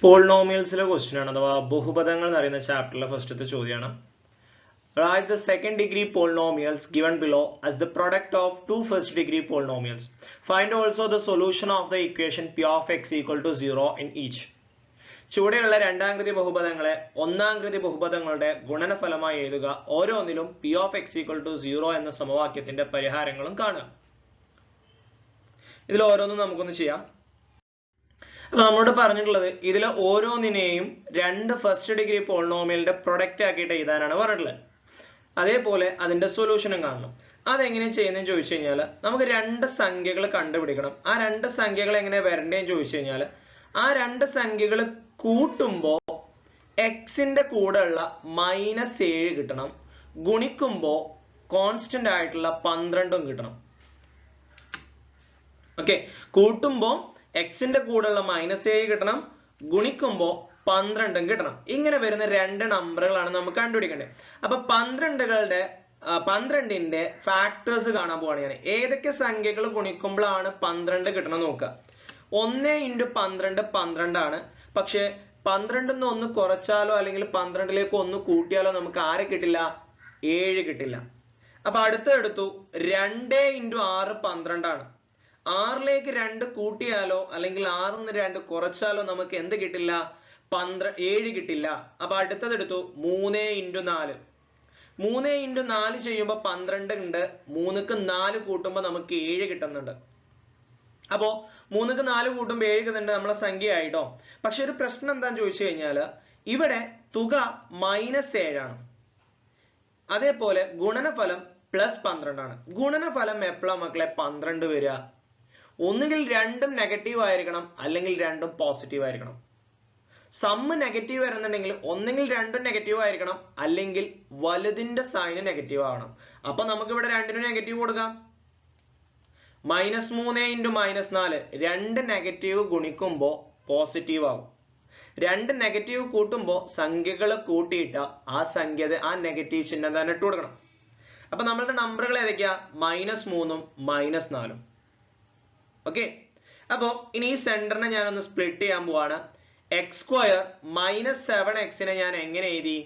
പോളിനോമിയൽസിലെ question ആണ് അഥവാ ബഹുപദങ്ങൾ എന്ന് പറയുന്ന ചാപ്റ്ററിലെ ഫസ്റ്റത്തെ ചോദ്യമാണ്. Write the second degree polynomials given below as the product of two first degree polynomials. Find also the solution of the equation p of x equal to 0 in each. ചുവടെയുള്ള രണ്ടാംകൃതി ബഹുപദങ്ങളെ ഒന്നാംകൃതി ബഹുപദങ്ങളുടെ ഗുണനഫലമായി എഴുതുക. ഓരോന്നിലും p of x equal to 0 എന്ന സമവാക്യത്തിന്റെ പരിഹാരങ്ങളും കാണുക. ഇതിൽ ഓരോന്നും നമുക്കൊന്ന് ചെയ്യാം. അപ്പൊ നമ്മളോട് പറഞ്ഞിട്ടുള്ളത് ഇതിൽ ഓരോന്നിനെയും രണ്ട് ഫസ്റ്റ് ഡിഗ്രി പോളിനോമിയലിന്റെ പ്രൊഡക്റ്റ് ആക്കിയിട്ട് എഴുതാനാണ് പറഞ്ഞിട്ടുള്ളത്. അതേപോലെ അതിന്റെ സൊല്യൂഷനും കാണണം. അതെങ്ങനെ ചെയ്യുന്നതെന്ന് ചോദിച്ചു കഴിഞ്ഞാൽ നമുക്ക് രണ്ട് സംഖ്യകൾ കണ്ടുപിടിക്കണം. ആ രണ്ട് സംഖ്യകൾ എങ്ങനെ വരണ്ടേന്ന് ചോദിച്ചു കഴിഞ്ഞാൽ ആ രണ്ട് സംഖ്യകൾ കൂട്ടുമ്പോൾ എക്സിന്റെ കൂടെ ഉള്ള -7 കിട്ടണം, ഗുണിക്കുമ്പോൾ കോൺസ്റ്റന്റ് ആയിട്ടുള്ള 12 കിട്ടണം. ഓക്കെ, കൂട്ടുമ്പോൾ എക്സിന്റെ കൂടെയുള്ള -7 കിട്ടണം, ഗുണിക്കുമ്പോൾ 12 കിട്ടണം. ഇങ്ങനെ വരുന്ന രണ്ട് നമ്പറുകളാണ് നമുക്ക് കണ്ടുപിടിക്കേണ്ടത്. അപ്പൊ 12ന്റെ ഫാക്ടേഴ്സ് കാണാൻ പോവാണ് ഞാൻ. ഏതൊക്കെ സംഖ്യകൾ ഗുണിക്കുമ്പോഴാണ് 12 കിട്ടണം നോക്കുക. 1 × 12 12 ആണ്. പക്ഷെ 12 ഒന്ന് കുറച്ചാലോ അല്ലെങ്കിൽ 12ലേക്ക് ഒന്ന് കൂട്ടിയാലോ നമുക്ക് ആരെ കിട്ടില്ല? 7 കിട്ടില്ല. അപ്പൊ അടുത്തെടുത്തു 2 × 6 12 ആണ്. 6ലേക്ക് 2 കൂട്ടിയാലോ അല്ലെങ്കിൽ 6ന്ന് 2 കുറച്ചാലോ നമുക്ക് എന്ത് കിട്ടില്ല? 7 കിട്ടില്ല. അപ്പൊ അടുത്തത് എടുത്തു 3 × 4. 3 × 4 ചെയ്യുമ്പോൾ 12 ഉണ്ട്. 3ക്ക് 4 കൂട്ടുമ്പോൾ നമുക്ക് 7 കിട്ടുന്നുണ്ട്. അപ്പോ 3ക്ക് 4 കൂട്ടുമ്പോൾ 7 കിട്ടുന്നുണ്ട്, നമ്മളെ സംഖ്യ ആയിട്ടോ. പക്ഷെ ഒരു പ്രശ്നം എന്താന്ന് ചോദിച്ചു കഴിഞ്ഞാൽ ഇവിടെ തുക -7 ആണ്. അതേപോലെ ഗുണനഫലം +12 ആണ്. ഗുണനഫലം എപ്പോഴാണ് മക്കളെ 12 വരിക? ഒന്നുകിൽ രണ്ടും നെഗറ്റീവ് ആയിരിക്കണം, അല്ലെങ്കിൽ രണ്ടും പോസിറ്റീവ് ആയിരിക്കണം. സമ്മ് നെഗറ്റീവ് വരുന്നുണ്ടെങ്കിൽ ഒന്നെങ്കിൽ രണ്ടും നെഗറ്റീവ് ആയിരിക്കണം, അല്ലെങ്കിൽ വലുതിന്റെ സൈന് നെഗറ്റീവ് ആവണം. അപ്പൊ നമുക്ക് ഇവിടെ രണ്ടിനും നെഗറ്റീവ് കൊടുക്കാം. -3 × -4 രണ്ട് നെഗറ്റീവ് ഗുണിക്കുമ്പോൾ പോസിറ്റീവ് ആവും. രണ്ട് നെഗറ്റീവ് കൂട്ടുമ്പോൾ സംഖ്യകൾ കൂട്ടിയിട്ട് ആ നെഗറ്റീവ് ചിഹ്നം തന്നെ ഇട്ട് കൊടുക്കണം. അപ്പൊ നമ്മളുടെ നമ്പറുകൾ ഏതൊക്കെയാ? -3ഉം -4ഉം. ഓക്കെ, അപ്പോ ഇനി ഈ സെന്ററിനെ ഞാനൊന്ന് സ്പ്ലിറ്റ് ചെയ്യാൻ പോവാണ്. x² -7x ഞാൻ എങ്ങനെ എഴുതി?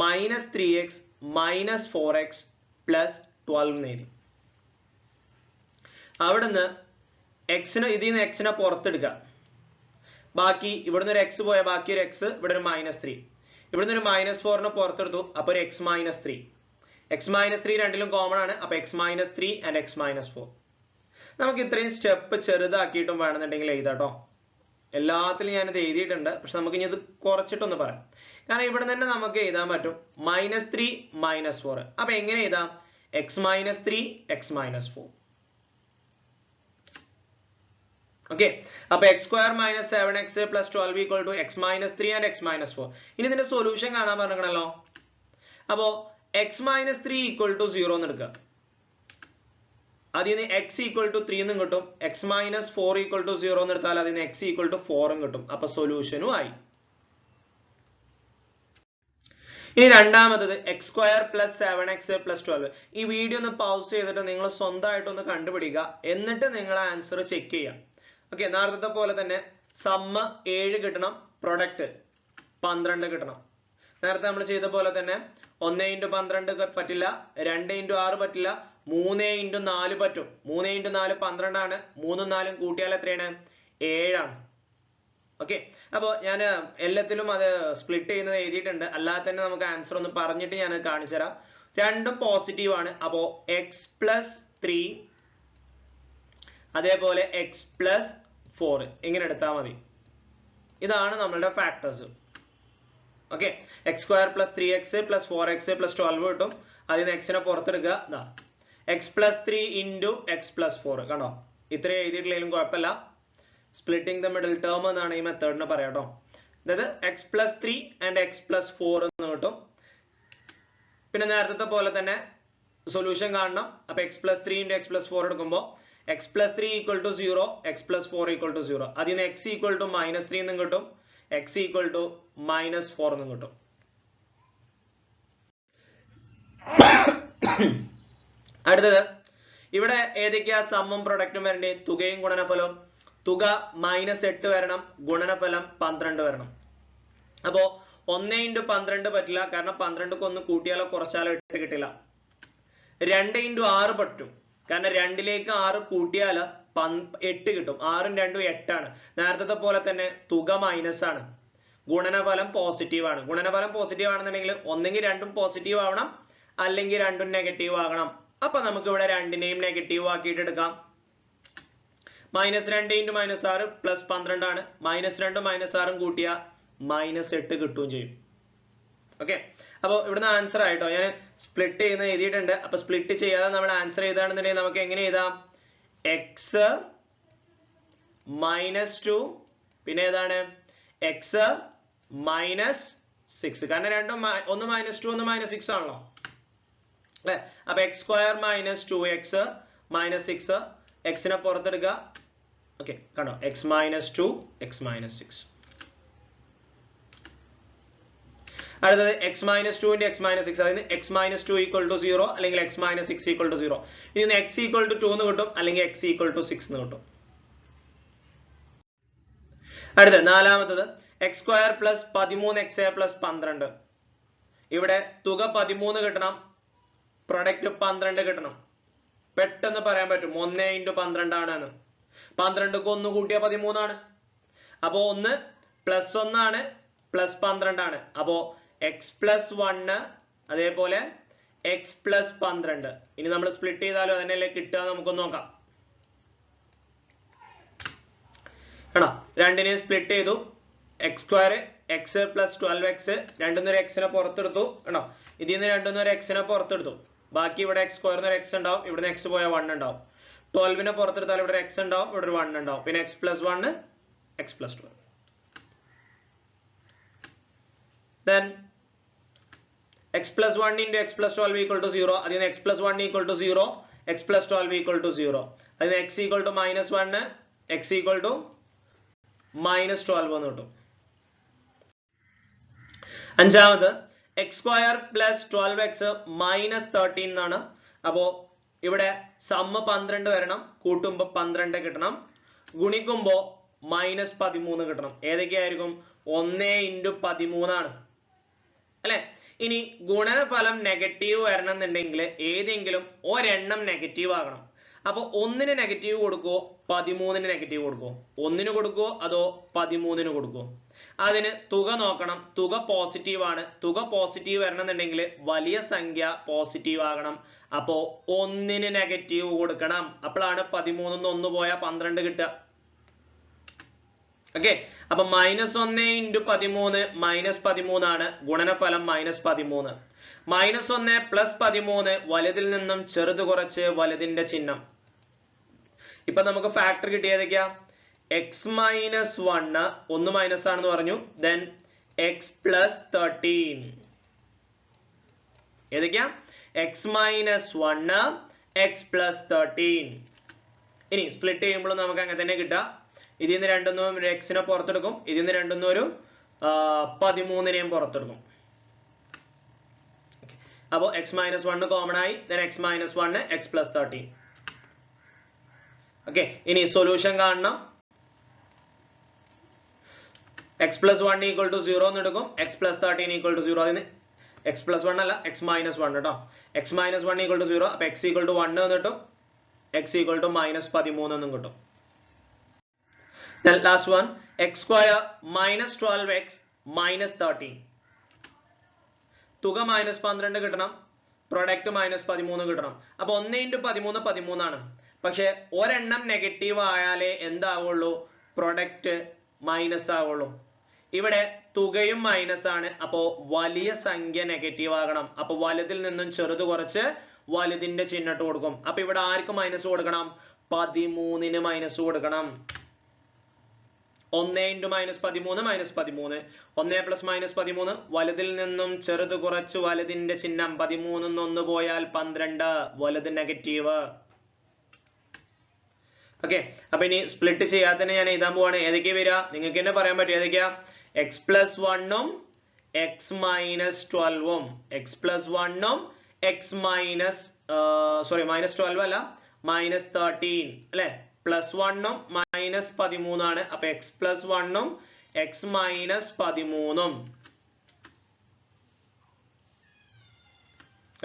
-3x -4x +12 എഴുതി. അവിടുന്ന് ഇതിന്ന് എക്സിനെ പുറത്തെടുക്കുക. ബാക്കി ഇവിടുന്ന് ഒരു x പോയ ബാക്കി ഒരു x, ഇവിടെ ഒരു -3, ഇവിടുന്ന് ഒരു -4നെ പുറത്തെടുത്തു. അപ്പൊ ഒരു x -3. x -3 രണ്ടിലും കോമൺ ആണ്. അപ്പൊ x -3 ആൻഡ് x -4. നമുക്ക് ഇത്രയും സ്റ്റെപ്പ് ചെറുതാക്കിയിട്ടും വേണമെന്നുണ്ടെങ്കിൽ എഴുതാട്ടോ. എല്ലാത്തിലും ഞാനിത് എഴുതിയിട്ടുണ്ട്, പക്ഷെ നമുക്ക് ഇനി ഇത് കുറച്ചിട്ടൊന്ന് പറയാം. കാരണം ഇവിടെ തന്നെ നമുക്ക് എഴുതാൻ പറ്റും -3 -4. അപ്പൊ എങ്ങനെ എഴുതാം? x -3 x -4. ഓക്കെ, അപ്പൊ x² -7x +12 = x -3 and x -4. ഇനി ഇതിന്റെ സൊല്യൂഷൻ കാണാൻ പറഞ്ഞല്ലോ. അപ്പോ x -3 = 0 എന്ന് എടുക്കുക. അതിന് x = 3 എന്നും കിട്ടും. x -4 = 0 എന്ന് എടുത്താൽ അതിന് x = 4 ഉം കിട്ടും. അപ്പൊ സൊല്യൂഷനും ആയി. ഇനി രണ്ടാമത്തത് x² +7x +12. ഈ വീഡിയോ ഒന്ന് പൗസ് ചെയ്തിട്ട് നിങ്ങൾ സ്വന്തമായിട്ടൊന്ന് കണ്ടുപിടിക്കുക, എന്നിട്ട് നിങ്ങൾ ആൻസർ ചെക്ക് ചെയ്യുക. ഓക്കെ, നേരത്തെ പോലെ തന്നെ സമ്മ് 7 കിട്ടണം, പ്രൊഡക്റ്റ് 12 കിട്ടണം. നേരത്തെ നമ്മൾ ചെയ്ത പോലെ തന്നെ 1 × 12 പറ്റില്ല, 2 × 6 പറ്റില്ല, 3 × 4 പറ്റും. 3 × 4 12 ആണ്. 3ഉം 4ഉം കൂട്ടിയാൽ എത്രയാണ്? 7 ആണ്. ഓക്കെ, അപ്പോൾ ഞാൻ എല്ലാത്തിലും അത് സ്പ്ലിറ്റ് ചെയ്യുന്നത് എഴുതിയിട്ടുണ്ട്. അല്ലാതെ തന്നെ നമുക്ക് ആൻസർ ഒന്ന് പറഞ്ഞിട്ട് ഞാൻ കാണിച്ചു തരാം. രണ്ടും പോസിറ്റീവ് ആണ്. അപ്പോ x +3 അതേപോലെ x +4 ഇങ്ങനെ എടുത്താൽ മതി. ഇതാണ് നമ്മളുടെ factors. Okay, x² +3x +4x +12 കിട്ടും. അതിന് എക്സിനെ പുറത്തെടുക്കുക. x +3 × x +4. കണ്ടോ, ഇത്രയും എഴുതിയിട്ടില്ലെങ്കിലും കുഴപ്പമില്ല. സ്പ്ലിറ്റിംഗ് ദ മിഡിൽ ടേം എന്നാണ് ഈ മെത്തേഡിന് പറയാട്ടോ. അതായത് x +3 ആൻഡ് x +4 എന്ന് കിട്ടും. പിന്നെ നേരത്തെ പോലെ തന്നെ സൊല്യൂഷൻ കാണണം. അപ്പൊ x +3 × x +4 എടുക്കുമ്പോൾ x +3 = 0, x +4 = 0. അതിന് x = -3 എന്നും കിട്ടും, x = -4 എന്നും കിട്ടും. അടുത്തത് ഇവിടെ ഏതൊക്കെയാ സമ്മും പ്രൊഡക്റ്റും വരണ്ടേ? തുകയും ഗുണനഫലവും. തുക -8 വരണം, ഗുണനഫലം 12 വരണം. അപ്പോ 1 × 12 പറ്റില്ല, കാരണം 12ക്ക് 1 കൂട്ടിയാലോ കുറച്ചാലോ 8 കിട്ടില്ല. 2 × 6 പറ്റും, കാരണം 2ലേക്ക് 6 കൂട്ടിയാൽ 8 കിട്ടും. 6ഉം 2ഉം 8 ആണ്. നേരത്തെ പോലെ തന്നെ തുക മൈനസ് ആണ്, ഗുണനഫലം പോസിറ്റീവ് ആണ്. ഗുണനഫലം പോസിറ്റീവ് ആണെന്നുണ്ടെങ്കിൽ ഒന്നെങ്കിൽ 2ഉം പോസിറ്റീവ് ആവണം, അല്ലെങ്കിൽ 2ഉം നെഗറ്റീവ് ആകണം. അപ്പൊ നമുക്ക് ഇവിടെ 2നെയും നെഗറ്റീവ് ആക്കിയിട്ട് എടുക്കാം. -2 × -6 +12 ആണ്. -2ഉം -6ഉം കൂട്ടിയ -8 കിട്ടുകയും ചെയ്യും. ഓക്കെ, അപ്പൊ ഇവിടുന്ന് ആൻസർ ആയിട്ടോ ഞാൻ സ്പ്ലിറ്റ് ചെയ്യുന്ന എഴുതിയിട്ടുണ്ട്. അപ്പൊ സ്പ്ലിറ്റ് ചെയ്യാതെ നമ്മൾ ആൻസർ ചെയ്താണെന്നുണ്ടെങ്കിൽ നമുക്ക് എങ്ങനെ എഴുതാം? x -2 പിന്നെ ഏതാണ് x -6, കാരണം രണ്ടും ഒന്ന് -2 ഒന്ന് -6 ആണല്ലോ അല്ലെ. അപ്പൊ x² - 2x -6, x നെ പുറത്തെടുക്കുക. ഓക്കെ, കണ്ടോ, x -2 x -6. അടുത്തത് x -2 × x -6, അതായത് x -2 = 0 അല്ലെങ്കിൽ x -6 = 0. ഇതിന് x = 2 എന്ന് കിട്ടും, അല്ലെങ്കിൽ x = 6 എന്ന് കിട്ടും. അടുത്തത് നാലാമത്തത് x² + 13x + 12. ഇവിടെ തുക 13 കിട്ടണം, പ്രൊഡക്റ്റ് 12 കിട്ടണം. പെട്ടെന്ന് പറയാൻ പറ്റും 1 × 12 ആണ്. 12ക്ക് 1 കൂട്ടിയ 13 ആണ്. അപ്പോ 1 +1 ആണ്, +12 ആണ്. അപ്പോ x + 1 അതേപോലെ x + 12. ഇനി നമ്മൾ സ്പ്ലിറ്റ് ചെയ്താലോ അതന്നെയല്ലേ കിട്ടുക, നമുക്കൊന്ന് നോക്കാം. ആണോ, രണ്ടിനെയും സ്പ്ലിറ്റ് ചെയ്തു. x² x + 12x, രണ്ടിന്ന് ഒരു x നെ പുറത്തെടുത്തു. ആണോ, ഇതിൽ നിന്ന് രണ്ടിന്ന് ഒരു x നെ പുറത്തെടുത്തു. ബാക്കി ഇവിടെ x² ഒരു x ഉണ്ടാവും, ഇവിടുന്ന് x പോയ 1 ഉണ്ടാവും. 12നെ പുറത്തെടുത്താൽ ഇവിടെ x ഉണ്ടാവും, ഇവിടെ ഒരു 1 ഉണ്ടാവും. പിന്നെ x + 1 x + 12. Then x + 1 × x + 12 = 0. അതിന് x + 1 = 0, x + 12 = 0. അതിന് x = -1, x = -12 എന്ന് കിട്ടും. അഞ്ചാമത് x² + 12x -13 എന്നാണ്. അപ്പോ ഇവിടെ സമ്മ 12 വരണം, കൂട്ടുമ്പോ 12 കിട്ടണം, ഗുണിക്കുമ്പോ -13 കിട്ടണം. ഏതൊക്കെയായിരിക്കും? 1 × 13 ആണ് അല്ലെ. ഇനി ഗുണനഫലം നെഗറ്റീവ് വരണം എന്നുണ്ടെങ്കിൽ ഏതെങ്കിലും ഒരെണ്ണം നെഗറ്റീവ് ആകണം. അപ്പൊ 1ന് നെഗറ്റീവ് കൊടുക്കുവോ 13ന് നെഗറ്റീവ് കൊടുക്കുവോ? 1ന് കൊടുക്കുവോ അതോ 13ന് കൊടുക്കുവോ? അതിന് തുക നോക്കണം. തുക പോസിറ്റീവ് ആണ്. തുക പോസിറ്റീവ് വരണം എന്നുണ്ടെങ്കിൽ വലിയ സംഖ്യ പോസിറ്റീവ് ആകണം. അപ്പോ 1ന് നെഗറ്റീവ് കൊടുക്കണം. അപ്പോഴാണ് 13ന്ന് 1 പോയാൽ 12 കിട്ടുക. ഓക്കെ, അപ്പൊ -1 × 13 -13 ആണ്. ഗുണനഫലം -13. -1 + 13 വലുതിൽ നിന്നും ചെറുത് കുറച്ച് വലുതിന്റെ ചിഹ്നം. ഇപ്പൊ നമുക്ക് ഫാക്ടർ കിട്ടിയതൊക്കെയാ? x - 1 ഒന്ന് മൈനസ് ആണെന്ന് പറഞ്ഞു. then x + 13. ഏതൊക്കെയാ? x - 1 x + 13. ഇനി സ്പ്ലിറ്റ് ചെയ്യുമ്പോൾ നമുക്ക് അങ്ങനെ തന്നെ കിട്ടുക. ഇതിൽ നിന്ന് രണ്ടൊന്നും ഒരു x നെ പുറത്തെടുക്കും, ഇതിൽ നിന്ന് രണ്ടൊന്നും ഒരു 13നെയും പുറത്തെടുക്കും. അപ്പോ x - 1 കോമൺ ആയി. then x - 1 x + 13. ഓക്കെ, ഇനി സൊല്യൂഷൻ കാണണം. x + 1 = 0 എന്ന് എടുക്കും, x + 13 = 0. അതിന് x + 1 അല്ല, x - 1 കേട്ടോ. x - 1 = 0. അപ്പൊ x = 1 എന്ന് കിട്ടും, x = -13 എന്നും കിട്ടും. Then last one, x² - 12x -13. തുക -12 കിട്ടണം, പ്രൊഡക്റ്റ് -13 കിട്ടണം. അപ്പൊ 1 × 13 13 ആണ്. പക്ഷെ ഒരെണ്ണം നെഗറ്റീവ് ആയാലേ എന്താവുള്ളൂ? പ്രൊഡക്റ്റ് മൈനസ് ആവുള്ളൂ. ഇവിടെ തുകയും മൈനസ് ആണ്. അപ്പോ വലിയ സംഖ്യ നെഗറ്റീവ് ആകണം. അപ്പൊ വലുതിൽ നിന്നും ചെറുത് കുറച്ച് വലുതിന്റെ ചിഹ്നം കൊടുക്കും. അപ്പൊ ഇവിടെ ആർക്ക് മൈനസ് കൊടുക്കണം? 13ന് മൈനസ് കൊടുക്കണം. 1 × -13 -13. 1 + -13 വലുതിൽ നിന്നും ചെറുത് കുറച്ച് വലുതിന്റെ ചിഹ്നം. 13ന്ന് 1 പോയാൽ 12, വലുത് നെഗറ്റീവ്. ഓക്കെ, അപ്പൊ ഇനി സ്പ്ലിറ്റ് ചെയ്യാതെ തന്നെ ഞാൻ എഴുതാൻ പോവാണ്. ഏതൊക്കെയാ വരിക? നിങ്ങൾക്ക് തന്നെ പറയാൻ പറ്റും ഏതൊക്കെയാ? x + 1 x - 12 x + 1 x -12 അല്ല -13 അല്ലെ, +1 മൈനസ് 13 ആണ്. അപ്പൊ എക്സ് പ്ലസ് 1 ഉം എക്സ് മൈനസ് 13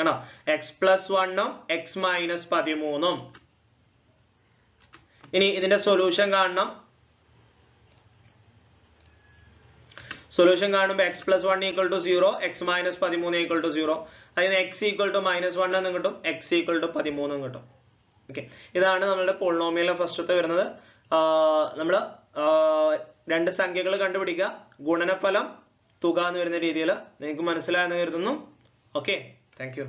ആണോ? എക്സ് പ്ലസ് 1 ഉം എക്സ് മൈനസ് 13. ഇനി ഇതിന്റെ സൊല്യൂഷൻ കാണണം. സൊല്യൂഷൻ കാണുമ്പോൾ x plus 1 equal to 0, x minus 13 equal to 0. അതിന് എക്സ് ഈക്വൽ ടു -1 എന്നും കിട്ടും, എക്സ് ഈക്വൽ ടു 13 കിട്ടും. ഓക്കെ, ഇതാണ് നമ്മുടെ പോളിനോമിയലിലെ ഫസ്റ്റത്തെ വരുന്നത്. നമ്മൾ രണ്ട് സംഖ്യകൾ കണ്ടുപിടിക്കുക, ഗുണനഫലം തുക എന്ന് വരുന്ന രീതിയിൽ. നിങ്ങൾക്ക് മനസ്സിലായെന്ന് കരുതുന്നു. Okay, thank you.